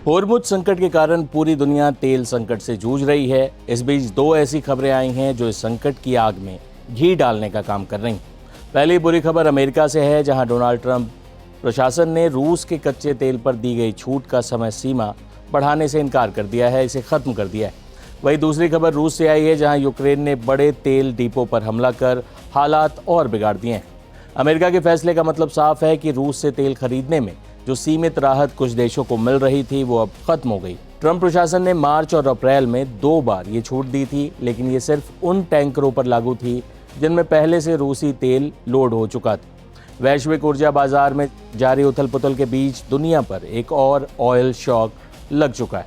होर्मुज संकट के कारण पूरी दुनिया तेल संकट से जूझ रही है। इस बीच दो ऐसी खबरें आई हैं जो इस संकट की आग में घी डालने का काम कर रही हैं। पहली बुरी खबर अमेरिका से है, जहां डोनाल्ड ट्रंप प्रशासन ने रूस के कच्चे तेल पर दी गई छूट का समय सीमा बढ़ाने से इनकार कर दिया है, इसे खत्म कर दिया है। वहीं दूसरी खबर रूस से आई है, जहां यूक्रेन ने बड़े तेल डिपो पर हमला कर हालात और बिगाड़ दिए हैं। अमेरिका के फैसले का मतलब साफ है कि रूस से तेल खरीदने में जो सीमित राहत कुछ देशों को मिल रही थी वो अब खत्म हो गई। ट्रंप प्रशासन ने मार्च और अप्रैल में 2 बार ये छूट दी थी, लेकिन ये सिर्फ उन टैंकरों पर लागू थी जिनमें पहले से रूसी तेल लोड हो चुका था। वैश्विक ऊर्जा बाजार में जारी उथल पुथल के बीच दुनिया पर एक और ऑयल शॉक लग चुका है।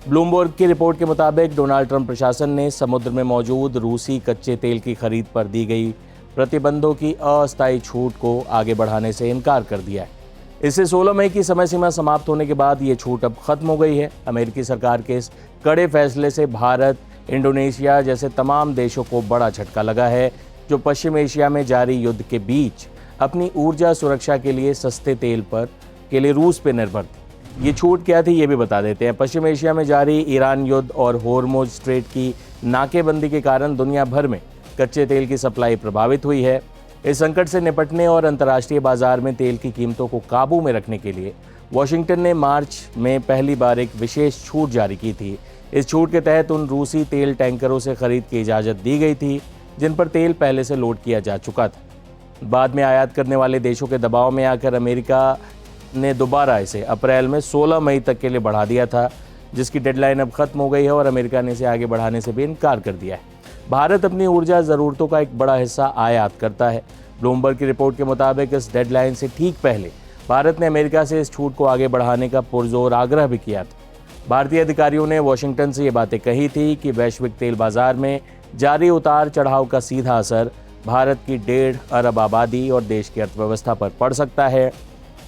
ब्लूमबर्ग की रिपोर्ट के मुताबिक डोनाल्ड ट्रंप प्रशासन ने समुद्र में मौजूद रूसी कच्चे तेल की खरीद पर दी गई प्रतिबंधों की अस्थायी छूट को आगे बढ़ाने से इनकार कर दिया है। इससे 16 मई की समय सीमा समाप्त होने के बाद ये छूट अब खत्म हो गई है। अमेरिकी सरकार के इस कड़े फैसले से भारत, इंडोनेशिया जैसे तमाम देशों को बड़ा झटका लगा है, जो पश्चिम एशिया में जारी युद्ध के बीच अपनी ऊर्जा सुरक्षा के लिए सस्ते तेल के लिए रूस पर निर्भर थे। ये छूट क्या थी ये भी बता देते हैं। पश्चिम एशिया में जारी ईरान युद्ध और होर्मुज स्ट्रेट की नाकेबंदी के कारण दुनिया भर में कच्चे तेल की सप्लाई प्रभावित हुई है। इस संकट से निपटने और अंतर्राष्ट्रीय बाजार में तेल की कीमतों को काबू में रखने के लिए वॉशिंगटन ने मार्च में पहली बार एक विशेष छूट जारी की थी। इस छूट के तहत उन रूसी तेल टैंकरों से खरीद की इजाज़त दी गई थी जिन पर तेल पहले से लोड किया जा चुका था। बाद में आयात करने वाले देशों के दबाव में आकर अमेरिका ने दोबारा इसे अप्रैल में 16 मई तक के लिए बढ़ा दिया था, जिसकी डेडलाइन अब खत्म हो गई है और अमेरिका ने इसे आगे बढ़ाने से भी इनकार कर दिया है। भारत अपनी ऊर्जा ज़रूरतों का एक बड़ा हिस्सा आयात करता है। ब्लूमबर्ग की रिपोर्ट के मुताबिक इस डेडलाइन से ठीक पहले भारत ने अमेरिका से इस छूट को आगे बढ़ाने का पुरजोर आग्रह भी किया था। भारतीय अधिकारियों ने वॉशिंगटन से ये बातें कही थी कि वैश्विक तेल बाजार में जारी उतार चढ़ाव का सीधा असर भारत की 1.5 अरब आबादी और देश की अर्थव्यवस्था पर पड़ सकता है।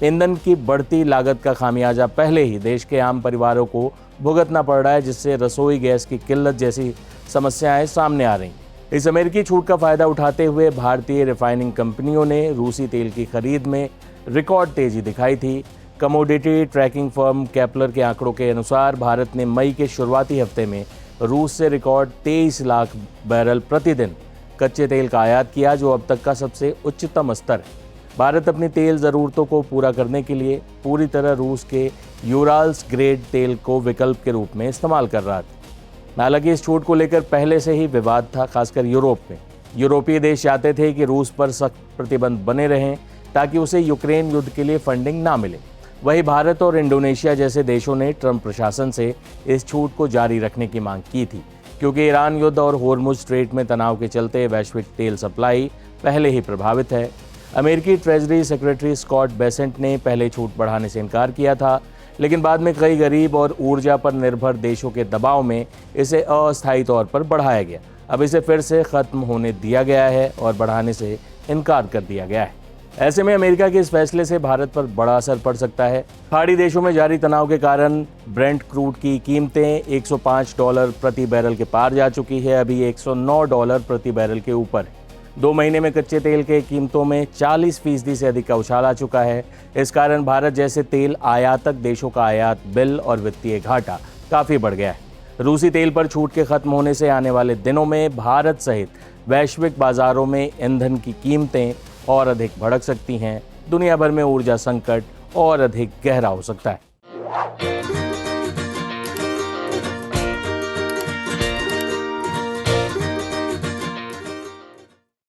ईंधन की बढ़ती लागत का खामियाजा पहले ही देश के आम परिवारों को भुगतना पड़ रहा है, जिससे रसोई गैस की किल्लत जैसी समस्याएं सामने आ रही। इस अमेरिकी छूट का फायदा उठाते हुए भारतीय रिफाइनिंग कंपनियों ने रूसी तेल की खरीद में रिकॉर्ड तेजी दिखाई थी। कमोडिटी ट्रैकिंग फर्म केपलर के आंकड़ों के अनुसार भारत ने मई के शुरुआती हफ्ते में रूस से रिकॉर्ड 23 लाख बैरल प्रतिदिन कच्चे तेल का आयात किया, जो अब तक का सबसे उच्चतम स्तर है। भारत अपनी तेल ज़रूरतों को पूरा करने के लिए पूरी तरह रूस के यूराल्स ग्रेड तेल को विकल्प के रूप में इस्तेमाल कर रहा था। हालांकि इस छूट को लेकर पहले से ही विवाद था, खासकर यूरोप में। यूरोपीय देश चाहते थे कि रूस पर सख्त प्रतिबंध बने रहें ताकि उसे यूक्रेन युद्ध के लिए फंडिंग ना मिले। वहीं भारत और इंडोनेशिया जैसे देशों ने ट्रंप प्रशासन से इस छूट को जारी रखने की मांग की थी, क्योंकि ईरान युद्ध और होर्मुज स्ट्रेट में तनाव के चलते वैश्विक तेल सप्लाई पहले ही प्रभावित है। अमेरिकी ट्रेजरी सेक्रेटरी स्कॉट बेसेंट ने पहले छूट बढ़ाने से इनकार किया था, लेकिन बाद में कई गरीब और ऊर्जा पर निर्भर देशों के दबाव में इसे अस्थायी तौर पर बढ़ाया गया। अब इसे फिर से खत्म होने दिया गया है और बढ़ाने से इनकार कर दिया गया है। ऐसे में अमेरिका के इस फैसले से भारत पर बड़ा असर पड़ सकता है। खाड़ी देशों में जारी तनाव के कारण ब्रेंट क्रूड की कीमतें $105 प्रति बैरल के पार जा चुकी है, अभी $109 प्रति बैरल के ऊपर है। 2 महीने में कच्चे तेल के कीमतों में 40% से अधिक का उछाल आ चुका है। इस कारण भारत जैसे तेल आयातक देशों का आयात बिल और वित्तीय घाटा काफ़ी बढ़ गया है। रूसी तेल पर छूट के खत्म होने से आने वाले दिनों में भारत सहित वैश्विक बाजारों में ईंधन की कीमतें और अधिक भड़क सकती हैं। दुनिया भर में ऊर्जा संकट और अधिक गहरा हो सकता है।